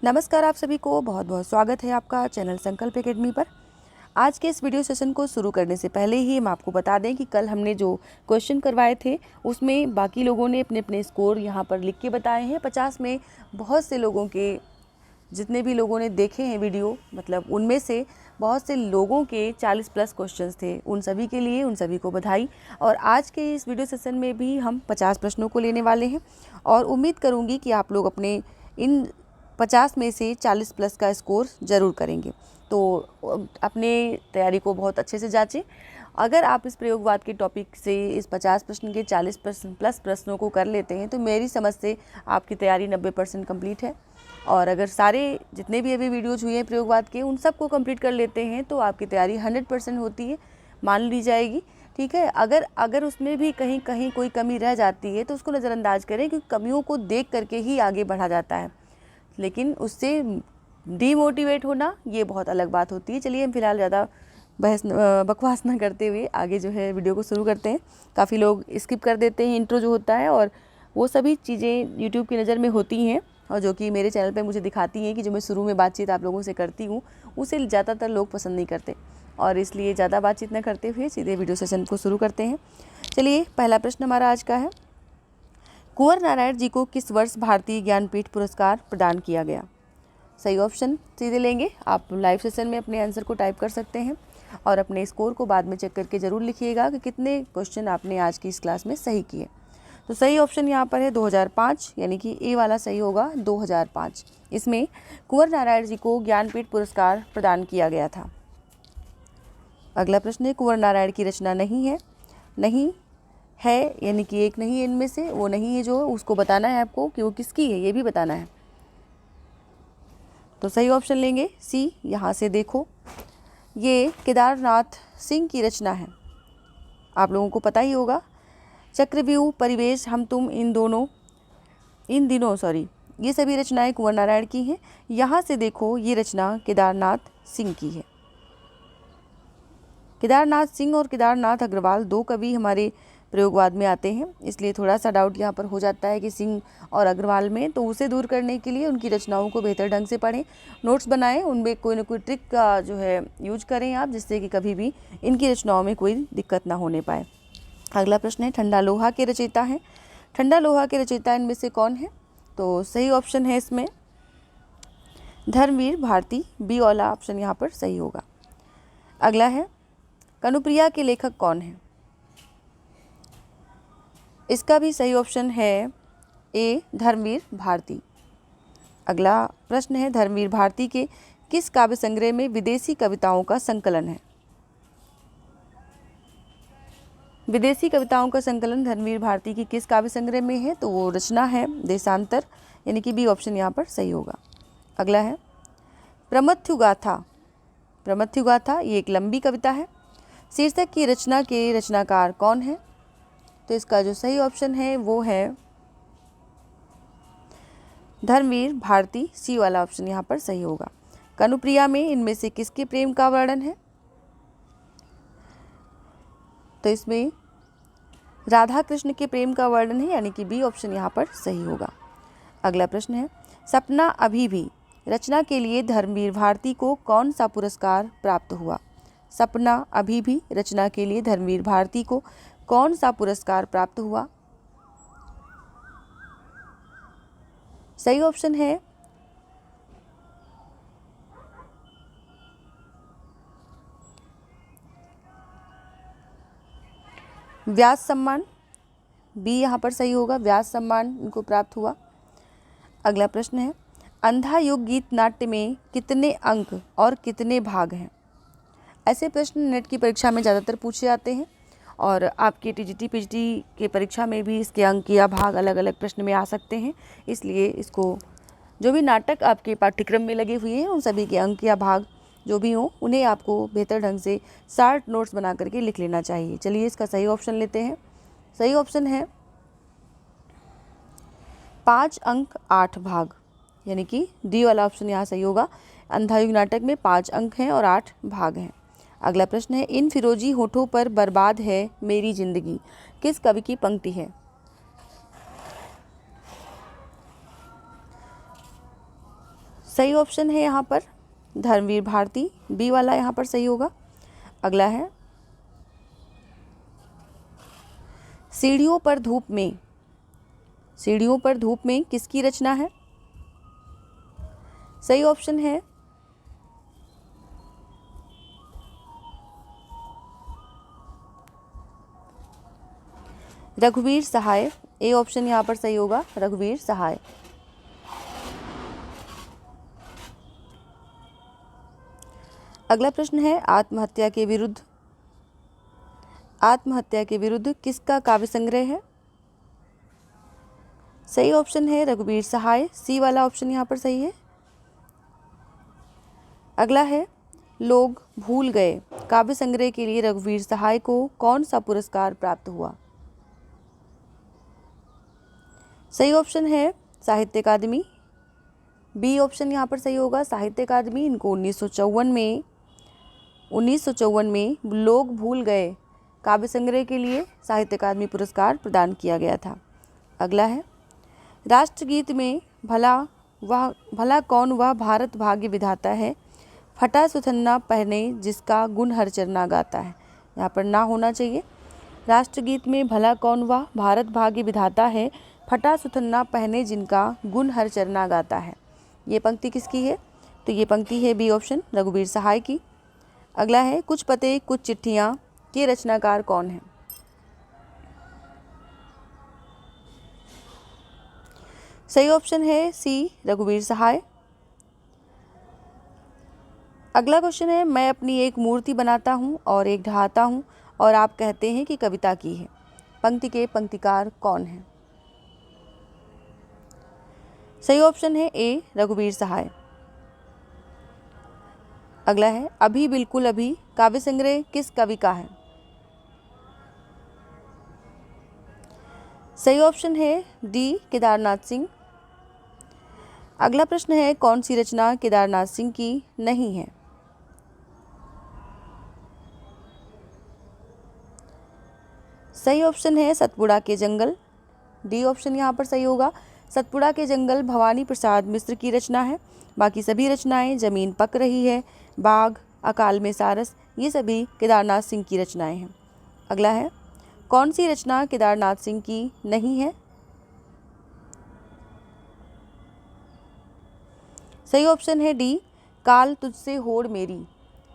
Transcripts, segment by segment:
नमस्कार, आप सभी को बहुत बहुत स्वागत है आपका चैनल संकल्प एकेडमी पर। आज के इस वीडियो सेशन को शुरू करने से पहले ही हम आपको बता दें कि कल हमने जो क्वेश्चन करवाए थे उसमें बाकी लोगों ने अपने अपने स्कोर यहाँ पर लिख के बताए हैं। 50 में बहुत से लोगों के, जितने भी लोगों ने देखे हैं वीडियो, मतलब उनमें से बहुत से लोगों के 40 प्लस क्वेश्चंस थे। उन सभी के लिए, उन सभी को बधाई। और आज के इस वीडियो सेशन में भी हम 50 प्रश्नों को लेने वाले हैं और उम्मीद करूँगी कि आप लोग अपने इन 50 में से 40 प्लस का स्कोर ज़रूर करेंगे। तो अपने तैयारी को बहुत अच्छे से जांचें। अगर आप इस प्रयोगवाद के टॉपिक से इस 50 प्रश्न के 40 प्लस प्रश्नों को कर लेते हैं तो मेरी समझ से आपकी तैयारी 90% कंप्लीट है। और अगर सारे जितने भी अभी वीडियोज हुए हैं प्रयोगवाद के उन सबको कंप्लीट कर लेते हैं तो आपकी तैयारी 100% होती है, मान ली जाएगी। ठीक है, अगर उसमें भी कहीं कहीं कोई कमी रह जाती है तो उसको नज़रअंदाज करें, क्योंकि कमियों को देख करके ही आगे बढ़ा जाता है, लेकिन उससे डीमोटिवेट होना ये बहुत अलग बात होती है। चलिए हम फिलहाल ज़्यादा बकवास ना करते हुए आगे जो है वीडियो को शुरू करते हैं। काफ़ी लोग स्किप कर देते हैं इंट्रो जो होता है, और वो सभी चीज़ें यूट्यूब की नज़र में होती हैं और जो कि मेरे चैनल पे मुझे दिखाती हैं कि जो मैं शुरू में बातचीत आप लोगों से करती हूँ उसे ज़्यादातर लोग पसंद नहीं करते, और इसलिए ज़्यादा बातचीत न करते हुए सीधे वीडियो सेशन को शुरू करते हैं। चलिए, पहला प्रश्न हमारा आज का है, कुंवर नारायण जी को किस वर्ष भारतीय ज्ञानपीठ पुरस्कार प्रदान किया गया? सही ऑप्शन सीधे लेंगे। आप लाइव सेशन में अपने आंसर को टाइप कर सकते हैं और अपने स्कोर को बाद में चेक करके ज़रूर लिखिएगा कि कितने क्वेश्चन आपने आज की इस क्लास में सही किए। तो सही ऑप्शन यहाँ पर है 2005, यानी कि ए वाला सही होगा 2005। इसमें कुंवर नारायण जी को ज्ञानपीठ पुरस्कार प्रदान किया गया था। अगला प्रश्न है, कुंवर नारायण की रचना नहीं है, यानी कि एक नहीं है इनमें से, वो नहीं है जो उसको बताना है आपको कि वो किसकी है, ये भी बताना है। तो सही ऑप्शन लेंगे सी। यहाँ से देखो, ये केदारनाथ सिंह की रचना है। आप लोगों को पता ही होगा, चक्रव्यूह, परिवेश, हम तुम, इन दिनों ये सभी रचनाएं कुंवर नारायण की हैं। यहाँ से देखो, ये रचना केदारनाथ सिंह की है। केदारनाथ सिंह और केदारनाथ अग्रवाल दो कवि हमारे प्रयोगवाद में आते हैं, इसलिए थोड़ा सा डाउट यहाँ पर हो जाता है कि सिंह और अग्रवाल में, तो उसे दूर करने के लिए उनकी रचनाओं को बेहतर ढंग से पढ़ें, नोट्स बनाएं, उनमें कोई ना कोई ट्रिक का जो है यूज करें आप, जिससे कि कभी भी इनकी रचनाओं में कोई दिक्कत ना होने पाए। अगला प्रश्न है, ठंडा लोहा के रचयिता हैं। ठंडा लोहा के रचयिता इनमें से कौन है? तो सही ऑप्शन है इसमें धर्मवीर भारती, बी वाला ऑप्शन यहाँ पर सही होगा। अगला है, कनुप्रिया के लेखक कौन है? इसका भी सही ऑप्शन है ए, धर्मवीर भारती। अगला प्रश्न है, धर्मवीर भारती के किस काव्य संग्रह में विदेशी कविताओं का संकलन है? विदेशी कविताओं का संकलन धर्मवीर भारती की किस काव्य संग्रह में है? तो वो रचना है देशांतर, यानी कि बी ऑप्शन यहाँ पर सही होगा। अगला है, प्रमथ्यु गाथा। प्रमथ्यु गाथा ये एक लंबी कविता है। शीर्षक की रचना के रचनाकार कौन है? तो इसका जो सही ऑप्शन है वो है धर्मवीर भारती, सी वाला ऑप्शन यहाँ पर सही होगा। कनुप्रिया में इनमें से किसके प्रेम का वर्णन है? तो इसमें राधा कृष्ण के प्रेम का वर्णन है, यानी कि बी ऑप्शन यहाँ पर सही होगा। अगला प्रश्न है, सपना अभी भी रचना के लिए धर्मवीर भारती को कौन सा पुरस्कार प्राप्त हुआ? सपना अभी भी रचना के लिए धर्मवीर भारती को कौन सा पुरस्कार प्राप्त हुआ? सही ऑप्शन है व्यास सम्मान, बी यहाँ पर सही होगा, व्यास सम्मान इनको प्राप्त हुआ। अगला प्रश्न है, अंधा युग गीत नाट्य में कितने अंक और कितने भाग हैं? ऐसे प्रश्न नेट की परीक्षा में ज़्यादातर पूछे जाते हैं और आपके टीजीटी पीजीटी के परीक्षा में भी इसके अंक या भाग अलग अलग प्रश्न में आ सकते हैं। इसलिए इसको, जो भी नाटक आपके पाठ्यक्रम में लगे हुए हैं उन सभी के अंक या भाग जो भी हों उन्हें आपको बेहतर ढंग से शार्ट नोट्स बना करके लिख लेना चाहिए। चलिए, इसका सही ऑप्शन लेते हैं। सही ऑप्शन है 5 अंक 8 भाग, यानी कि डी वाला ऑप्शन यहाँ सही होगा। अंधा युग नाटक में 5 अंक हैं और 8 भाग हैं। अगला प्रश्न है, इन फिरोजी होठों पर बर्बाद है मेरी जिंदगी किस कवि की पंक्ति है? सही ऑप्शन है यहाँ पर धर्मवीर भारती, बी वाला यहाँ पर सही होगा। अगला है सीढ़ियों पर धूप में, सीढ़ियों पर धूप में किसकी रचना है? सही ऑप्शन है रघुवीर सहाय, ए ऑप्शन यहाँ पर सही होगा, रघुवीर सहाय। अगला प्रश्न है आत्महत्या के विरुद्ध, आत्महत्या के विरुद्ध किसका काव्य संग्रह है? सही ऑप्शन है रघुवीर सहाय, सी वाला ऑप्शन यहाँ पर सही है। अगला है लोग भूल गए काव्य संग्रह के लिए रघुवीर सहाय को कौन सा पुरस्कार प्राप्त हुआ? सही ऑप्शन है साहित्य अकादमी, बी ऑप्शन यहाँ पर सही होगा, साहित्य अकादमी। इनको 1954 में लोग भूल गए काव्य संग्रह के लिए साहित्य अकादमी पुरस्कार प्रदान किया गया था। अगला है राष्ट्रगीत में भला कौन वह भारत भाग्य विधाता है, फटा सुथन्ना पहने जिसका गुण हर चरना गाता है। यहाँ पर ना होना चाहिए। राष्ट्रगीत में भला कौन वह भारत भाग्य विधाता है, फटा सुथन्ना पहने जिनका गुण हर चरना गाता है। ये पंक्ति किसकी है? तो ये पंक्ति है बी ऑप्शन रघुवीर सहाय की। अगला है कुछ पते कुछ चिट्ठियाँ के रचनाकार कौन है? सही ऑप्शन है सी रघुवीर सहाय। अगला क्वेश्चन है मैं अपनी एक मूर्ति बनाता हूँ और एक ढहाता हूँ और आप कहते हैं कि कविता की है। पंक्ति के पंक्तिकार कौन है? सही ऑप्शन है ए रघुवीर सहाय। अगला है अभी बिल्कुल अभी काव्य संग्रह किस कवि का है? सही ऑप्शन है डी केदारनाथ सिंह। अगला प्रश्न है कौन सी रचना केदारनाथ सिंह की नहीं है? सही ऑप्शन है सतपुड़ा के जंगल, डी ऑप्शन यहाँ पर सही होगा। सतपुड़ा के जंगल भवानी प्रसाद मिश्र की रचना है। बाकी सभी रचनाएं जमीन पक रही है, बाघ, अकाल में सारस, ये सभी केदारनाथ सिंह की रचनाएं हैं। अगला है कौन सी रचना केदारनाथ सिंह की नहीं है? सही ऑप्शन है डी काल तुझसे होड़ मेरी,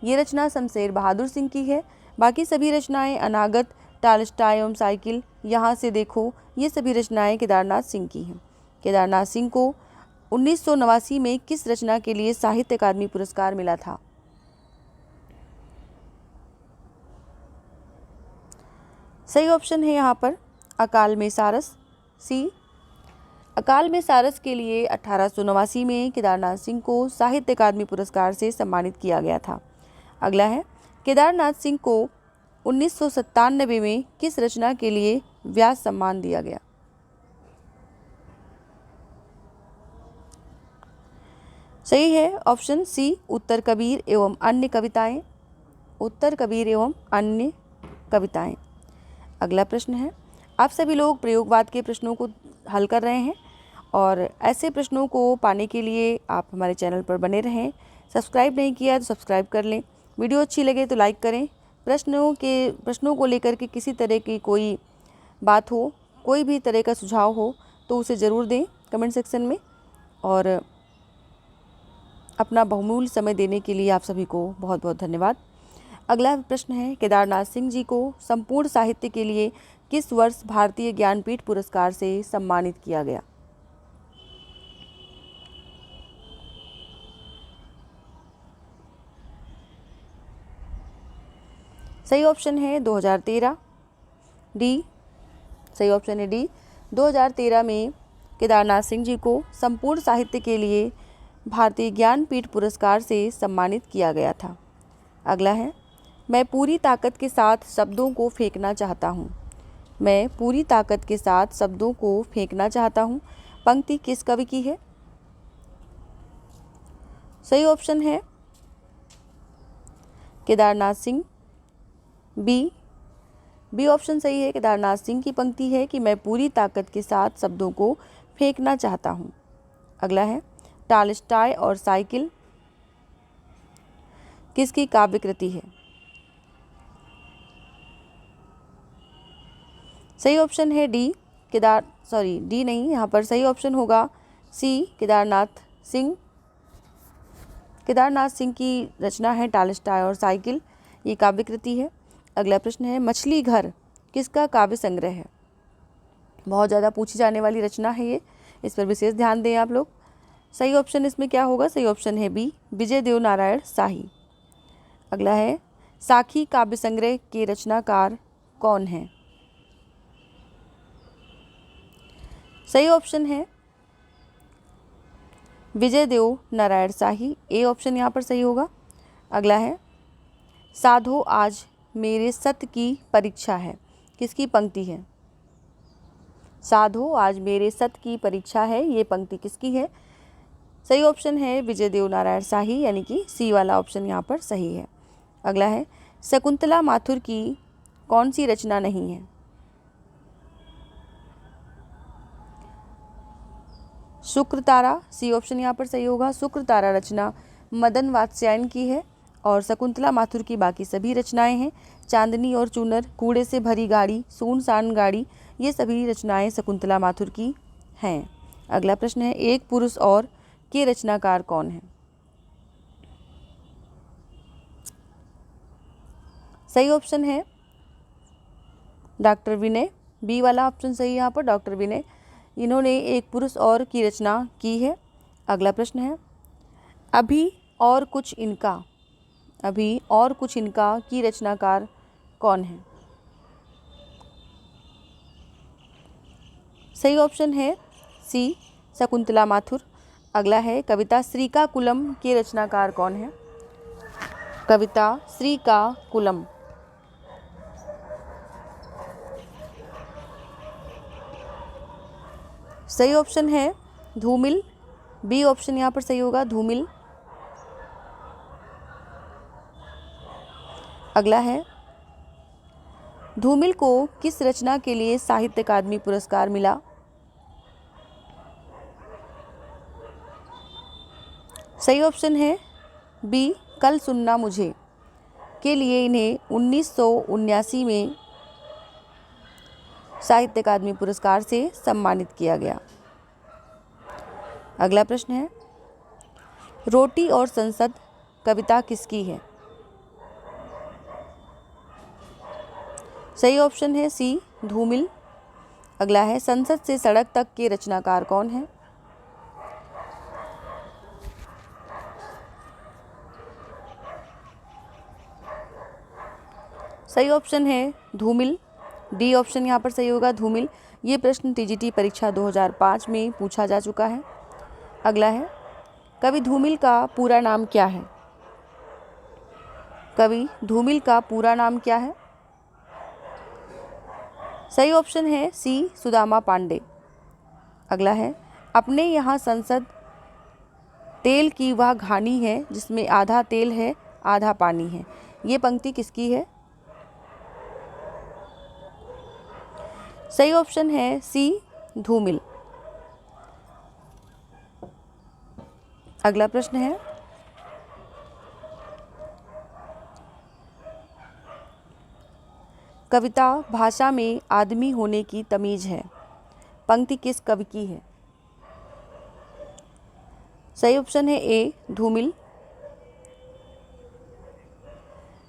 ये रचना शमशेर बहादुर सिंह की है। बाकी सभी रचनाएं अनागत, टालस्टाय एवं साइकिल, यहाँ से देखो, ये सभी रचनाएं केदारनाथ सिंह की हैं। केदारनाथ सिंह को 1989 में किस रचना के लिए साहित्य अकादमी पुरस्कार मिला था? सही ऑप्शन है यहाँ पर अकाल में सारस, सी। अकाल में सारस के लिए 1889 में केदारनाथ सिंह को साहित्य अकादमी पुरस्कार से सम्मानित किया गया था। अगला है केदारनाथ सिंह को 1997 में किस रचना के लिए व्यास सम्मान दिया गया? सही है ऑप्शन सी उत्तर कबीर एवं अन्य कविताएं, उत्तर कबीर एवं अन्य कविताएं। अगला प्रश्न है आप सभी लोग प्रयोगवाद के प्रश्नों को हल कर रहे हैं और ऐसे प्रश्नों को पाने के लिए आप हमारे चैनल पर बने रहें। सब्सक्राइब नहीं किया तो सब्सक्राइब कर लें। वीडियो अच्छी लगे तो लाइक करें। प्रश्नों को लेकर के किसी तरह की कोई बात हो, कोई भी तरह का सुझाव हो तो उसे ज़रूर दें कमेंट सेक्शन में। और अपना बहुमूल्य समय देने के लिए आप सभी को बहुत बहुत धन्यवाद। अगला प्रश्न है केदारनाथ सिंह जी को संपूर्ण साहित्य के लिए किस वर्ष भारतीय ज्ञानपीठ पुरस्कार से सम्मानित किया गया? सही ऑप्शन है 2013, डी। सही ऑप्शन है डी 2013 में केदारनाथ सिंह जी को संपूर्ण साहित्य के लिए भारतीय ज्ञानपीठ पुरस्कार से सम्मानित किया गया था। अगला है मैं पूरी ताकत के साथ शब्दों को फेंकना चाहता हूँ। मैं पूरी ताकत के साथ शब्दों को फेंकना चाहता हूँ, पंक्ति किस कवि की है? सही ऑप्शन है केदारनाथ सिंह, बी ऑप्शन सही है। केदारनाथ सिंह की पंक्ति है कि मैं पूरी ताकत के साथ शब्दों को फेंकना चाहता हूँ। अगला है टॉलस्टॉय और साइकिल किसकी काव्य कृति है? सही ऑप्शन है डी डी नहीं, यहाँ पर सही ऑप्शन होगा सी केदारनाथ सिंह। केदारनाथ सिंह की रचना है टॉलस्टॉय और साइकिल, ये काव्य कृति है। अगला प्रश्न है मछली घर किसका काव्य संग्रह है? बहुत ज़्यादा पूछी जाने वाली रचना है ये, इस पर विशेष ध्यान दें आप लोग। सही ऑप्शन इसमें क्या होगा? सही ऑप्शन है बी विजय देव नारायण शाही। अगला है साखी काव्य संग्रह के रचनाकार कौन हैं? सही ऑप्शन है विजय देव नारायण शाही, ए ऑप्शन यहाँ पर सही होगा। अगला है साधो आज मेरे सत्य की परीक्षा है, किसकी पंक्ति है? साधो आज मेरे सत्य की परीक्षा है, ये पंक्ति किसकी है? सही ऑप्शन है विजय देव नारायण शाही, यानी कि सी वाला ऑप्शन यहाँ पर सही है। अगला है शकुंतला माथुर की कौन सी रचना नहीं है? शुक्र तारा, सी ऑप्शन यहाँ पर सही होगा। शुक्र तारा रचना मदन वात्स्यायन की है और शकुंतला माथुर की बाकी सभी रचनाएं हैं। चांदनी और चूनर, कूड़े से भरी गाड़ी, सुनसान गाड़ी, ये सभी रचनाएं शकुंतला माथुर की हैं। अगला प्रश्न है एक पुरुष और के रचनाकार कौन है? सही ऑप्शन है डॉक्टर विनय, बी वाला ऑप्शन सही है यहाँ पर, डॉक्टर विनय, इन्होंने एक पुरुष और की रचना की है। अगला प्रश्न है अभी और कुछ इनका की रचनाकार कौन है? सही ऑप्शन है सी शकुंतला माथुर। अगला है कविता श्रीकाकुलम के रचनाकार कौन है? कविता श्रीकाकुलम, सही ऑप्शन है धूमिल, बी ऑप्शन यहाँ पर सही होगा धूमिल। अगला है धूमिल को किस रचना के लिए साहित्य अकादमी पुरस्कार मिला? सही ऑप्शन है बी कल सुनना मुझे के लिए इन्हें 1979 में साहित्य अकादमी पुरस्कार से सम्मानित किया गया। अगला प्रश्न है रोटी और संसद कविता किसकी है? सही ऑप्शन है सी धूमिल। अगला है संसद से सड़क तक के रचनाकार कौन है? सही ऑप्शन है धूमिल, डी ऑप्शन यहाँ पर सही होगा धूमिल। ये प्रश्न टीजीटी परीक्षा 2005 में पूछा जा चुका है। अगला है कवि धूमिल का पूरा नाम क्या है? कवि धूमिल का पूरा नाम क्या है? सही ऑप्शन है सी सुदामा पांडे। अगला है अपने यहाँ संसद तेल की वह घानी है जिसमें आधा तेल है आधा पानी है, ये पंक्ति किसकी है? सही ऑप्शन है सी धूमिल। अगला प्रश्न है कविता भाषा में आदमी होने की तमीज है, पंक्ति किस कवि की है? सही ऑप्शन है ए धूमिल।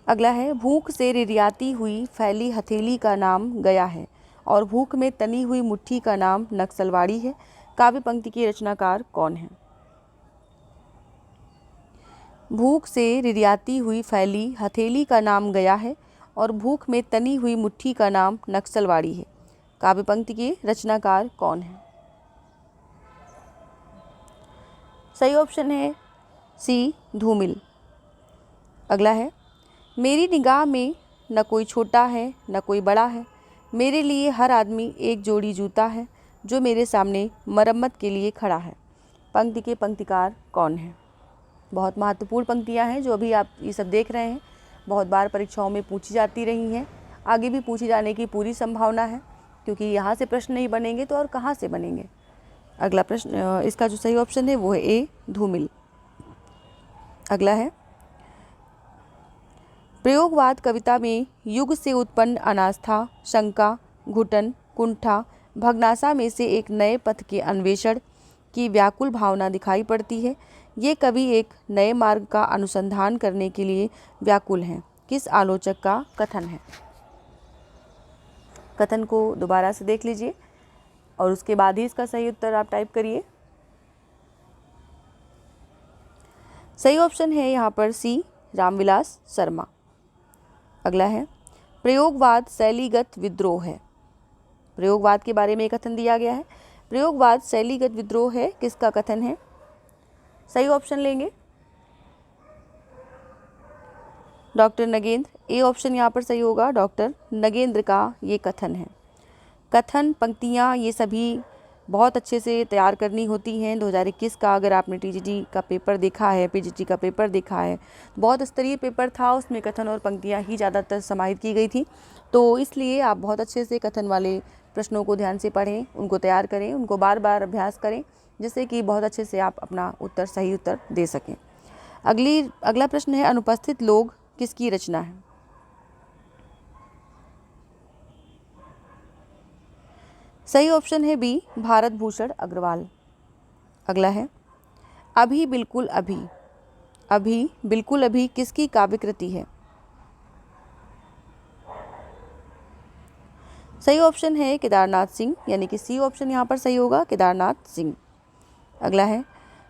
अगला है भूख से रिरियाती हुई फैली हथेली का नाम गया है और भूख में तनी हुई मुट्ठी का नाम नक्सलवाड़ी है, काव्य पंक्ति के रचनाकार कौन है? भूख से रिरियाती हुई फैली हथेली का नाम गया है और भूख में तनी हुई मुट्ठी का नाम नक्सलवाड़ी है, काव्य पंक्ति के रचनाकार कौन है? सही ऑप्शन है सी धूमिल। अगला है मेरी निगाह में न कोई छोटा है न कोई बड़ा है, मेरे लिए हर आदमी एक जोड़ी जूता है जो मेरे सामने मरम्मत के लिए खड़ा है, पंक्ति के पंक्तिकार कौन है? बहुत महत्वपूर्ण पंक्तियां हैं जो अभी आप ये सब देख रहे हैं, बहुत बार परीक्षाओं में पूछी जाती रही हैं, आगे भी पूछी जाने की पूरी संभावना है, क्योंकि यहाँ से प्रश्न नहीं बनेंगे तो और कहाँ से बनेंगे। अगला प्रश्न, इसका जो सही ऑप्शन है वो है ए, धूमिल। अगला है, प्रयोगवाद कविता में युग से उत्पन्न अनास्था, शंका, घुटन, कुंठा, भग्नाशा में से एक नए पथ के अन्वेषण की व्याकुल भावना दिखाई पड़ती है। ये कवि एक नए मार्ग का अनुसंधान करने के लिए व्याकुल हैं। किस आलोचक का कथन है? कथन को दोबारा से देख लीजिए और उसके बाद ही इसका सही उत्तर आप टाइप करिए। सही ऑप्शन है यहाँ पर सी, रामविलास शर्मा। अगला है, प्रयोगवाद शैलीगत विद्रोह है। प्रयोगवाद के बारे में कथन दिया गया है। प्रयोगवाद शैलीगत विद्रोह है, किसका कथन है? सही ऑप्शन लेंगे डॉक्टर नगेंद्र। ए ऑप्शन यहाँ पर सही होगा, डॉक्टर नगेंद्र का ये कथन है। कथन, पंक्तियाँ, ये सभी बहुत अच्छे से तैयार करनी होती हैं। 2021 का अगर आपने टीजीटी का पेपर देखा है, पीजीटी का पेपर देखा है, बहुत स्तरीय पेपर था, उसमें कथन और पंक्तियाँ ही ज़्यादातर समाहित की गई थी। तो इसलिए आप बहुत अच्छे से कथन वाले प्रश्नों को ध्यान से पढ़ें, उनको तैयार करें, उनको बार बार अभ्यास करें, जिससे कि बहुत अच्छे से आप अपना सही उत्तर दे सकें। अगला प्रश्न है, अनुपस्थित लोग किसकी रचना है? सही ऑप्शन है बी, भारत भूषण अग्रवाल। अगला है, अभी बिल्कुल अभी। अभी बिल्कुल अभी किसकी काव्य कृति है? सही ऑप्शन है केदारनाथ सिंह, यानी कि सी ऑप्शन यहाँ पर सही होगा, केदारनाथ सिंह। अगला है,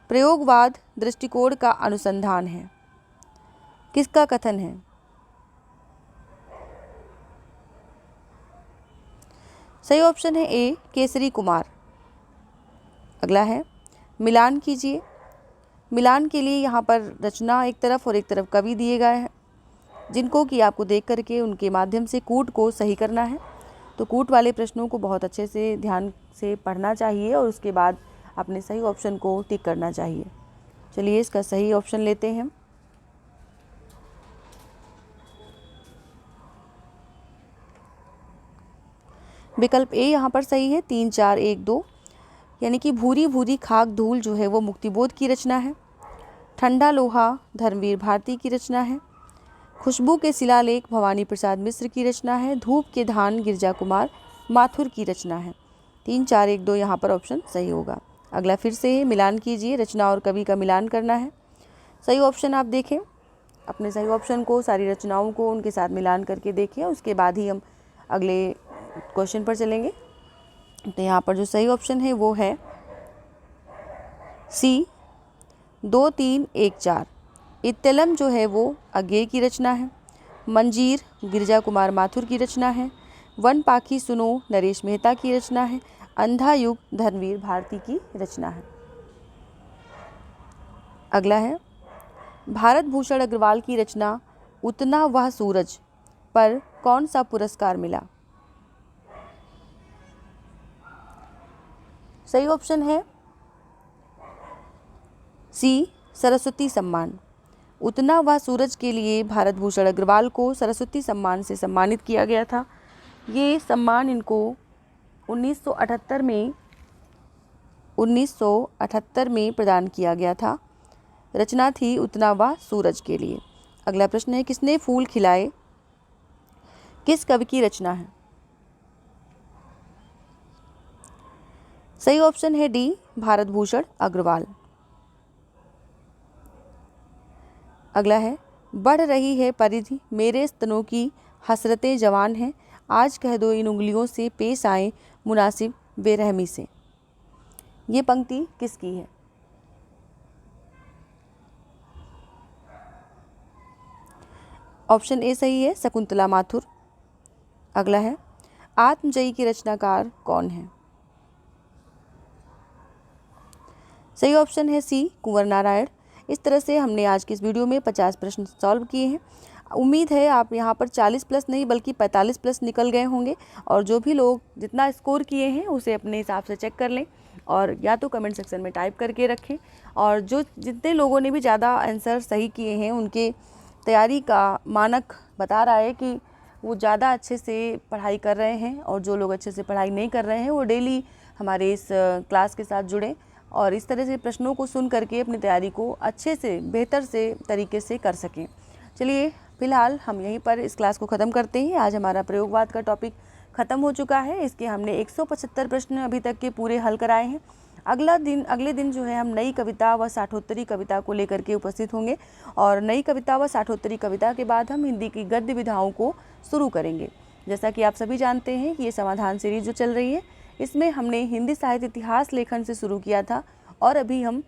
प्रयोगवाद दृष्टिकोण का अनुसंधान है, किसका कथन है? सही ऑप्शन है ए, केसरी कुमार। अगला है, मिलान कीजिए। मिलान के लिए यहाँ पर रचना एक तरफ और एक तरफ कवि दिए गए हैं, जिनको कि आपको देख करके उनके माध्यम से कूट को सही करना है। तो कूट वाले प्रश्नों को बहुत अच्छे से ध्यान से पढ़ना चाहिए और उसके बाद अपने सही ऑप्शन को टिक करना चाहिए। चलिए इसका सही ऑप्शन लेते हैं। विकल्प ए यहाँ पर सही है, 3 4 1 2, यानी कि भूरी भूरी खाक धूल जो है वो मुक्तिबोध की रचना है। ठंडा लोहा धर्मवीर भारती की रचना है। खुशबू के शिलालेख भवानी प्रसाद मिश्र की रचना है। धूप के धान गिरजा कुमार माथुर की रचना है। 3 4 1 2 यहाँ पर ऑप्शन सही होगा। अगला फिर से है, मिलान कीजिए, रचना और कवि का मिलान करना है। सही ऑप्शन आप देखें, अपने सही ऑप्शन को, सारी रचनाओं को उनके साथ मिलान करके देखें, उसके बाद ही हम अगले क्वेश्चन पर चलेंगे। तो यहाँ पर जो सही ऑप्शन है वो है सी, 2 3 1 4। इत्तलम जो है वो अज्ञेय की रचना है। मंजीर गिरजा कुमार माथुर की रचना है। वन पाखी सुनो नरेश मेहता की रचना है। अंधा युग धर्मवीर भारती की रचना है। अगला है, भारत भूषण अग्रवाल की रचना उतना वह सूरज पर कौन सा पुरस्कार मिला? सही ऑप्शन है सी, सरस्वती सम्मान। उतना वह सूरज के लिए भारत भूषण अग्रवाल को सरस्वती सम्मान से सम्मानित किया गया था। ये सम्मान इनको 1978 में प्रदान किया गया था। रचना थी उतना वह सूरज के लिए। अगला प्रश्न है, किसने फूल खिलाए किस कवि की रचना है? सही ऑप्शन है डी, भारत भूषण अग्रवाल। अगला है, बढ़ रही है परिधि मेरे स्तनों की हसरतें जवान हैं, आज कह दो इन उंगलियों से पेश आए मुनासिब बेरहमी से। ये पंक्ति किसकी है? ऑप्शन ए सही है, शकुंतला माथुर। अगला है, आत्मजयी के रचनाकार कौन है? सही ऑप्शन है सी, कुंवर नारायण। इस तरह से हमने आज की इस वीडियो में 50 प्रश्न सॉल्व किए हैं। उम्मीद है आप यहाँ पर 40 प्लस नहीं बल्कि 45 प्लस निकल गए होंगे, और जो भी लोग जितना स्कोर किए हैं उसे अपने हिसाब से चेक कर लें और या तो कमेंट सेक्शन में टाइप करके रखें। और जितने लोगों ने भी ज़्यादा आंसर सही किए हैं उनके तैयारी का मानक बता रहा है कि वो ज़्यादा अच्छे से पढ़ाई कर रहे हैं, और जो लोग अच्छे से पढ़ाई नहीं कर रहे हैं वो डेली हमारे इस क्लास के साथ जुड़ें और इस तरह से प्रश्नों को सुन करके अपनी तैयारी को अच्छे से बेहतर से तरीके से कर सकें। चलिए फ़िलहाल हम यहीं पर इस क्लास को ख़त्म करते हैं। आज हमारा प्रयोगवाद का टॉपिक ख़त्म हो चुका है। इसके हमने 175 प्रश्न अभी तक के पूरे हल कराए हैं। अगले दिन जो है हम नई कविता व साठोत्तरी कविता को लेकर के उपस्थित होंगे और नई कविता व साठोत्तरी कविता के बाद हम हिंदी की गद्य विधाओं को शुरू करेंगे। जैसा कि आप सभी जानते हैं कि ये समाधान सीरीज जो चल रही है, इसमें हमने हिंदी साहित्य इतिहास लेखन से शुरू किया था और अभी हम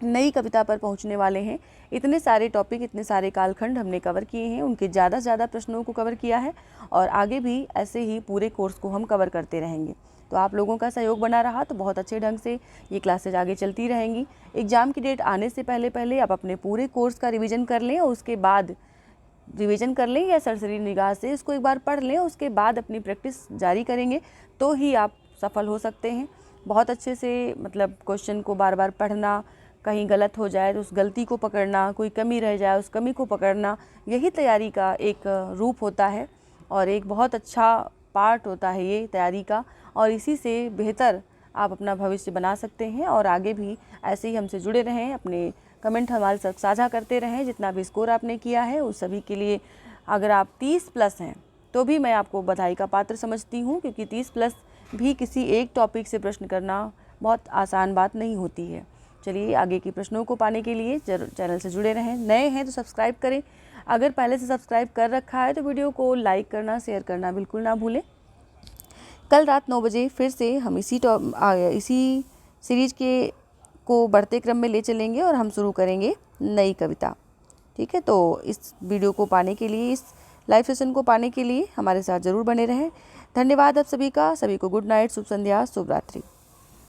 नई कविता पर पहुंचने वाले हैं। इतने सारे टॉपिक, इतने सारे कालखंड हमने कवर किए हैं, उनके ज़्यादा से ज़्यादा प्रश्नों को कवर किया है और आगे भी ऐसे ही पूरे कोर्स को हम कवर करते रहेंगे। तो आप लोगों का सहयोग बना रहा तो बहुत अच्छे ढंग से ये क्लासेज आगे चलती रहेंगी। एग्ज़ाम की डेट आने से पहले आप अपने पूरे कोर्स का रिवीजन कर लें और उसके बाद रिवीजन कर लें या सरसरी निगाह से इसको एक बार पढ़ लें, उसके बाद अपनी प्रैक्टिस जारी करेंगे तो ही आप सफल हो सकते हैं। बहुत अच्छे से मतलब क्वेश्चन को बार बार पढ़ना, कहीं गलत हो जाए तो उस गलती को पकड़ना, कोई कमी रह जाए उस कमी को पकड़ना, यही तैयारी का एक रूप होता है और एक बहुत अच्छा पार्ट होता है ये तैयारी का। और इसी से बेहतर आप अपना भविष्य बना सकते हैं और आगे भी ऐसे ही हमसे जुड़े रहें, अपने कमेंट हमारे साथ साझा करते रहें। जितना भी स्कोर आपने किया है उस सभी के लिए अगर आप 30+ हैं तो भी मैं आपको बधाई का पात्र समझती हूँ, क्योंकि 30+ भी किसी एक टॉपिक से प्रश्न करना बहुत आसान बात नहीं होती है। चलिए आगे की प्रश्नों को पाने के लिए चैनल से जुड़े रहें। नए हैं तो सब्सक्राइब करें, अगर पहले से सब्सक्राइब कर रखा है तो वीडियो को लाइक करना, शेयर करना बिल्कुल ना भूलें। कल रात 9 बजे फिर से हम इसी सीरीज को बढ़ते क्रम में ले चलेंगे और हम शुरू करेंगे नई कविता। ठीक है, तो इस वीडियो को पाने के लिए, इस लाइव सेशन को पाने के लिए हमारे साथ ज़रूर बने रहें। धन्यवाद आप सभी का। सभी को गुड नाइट, शुभ संध्या, शुभ रात्रि।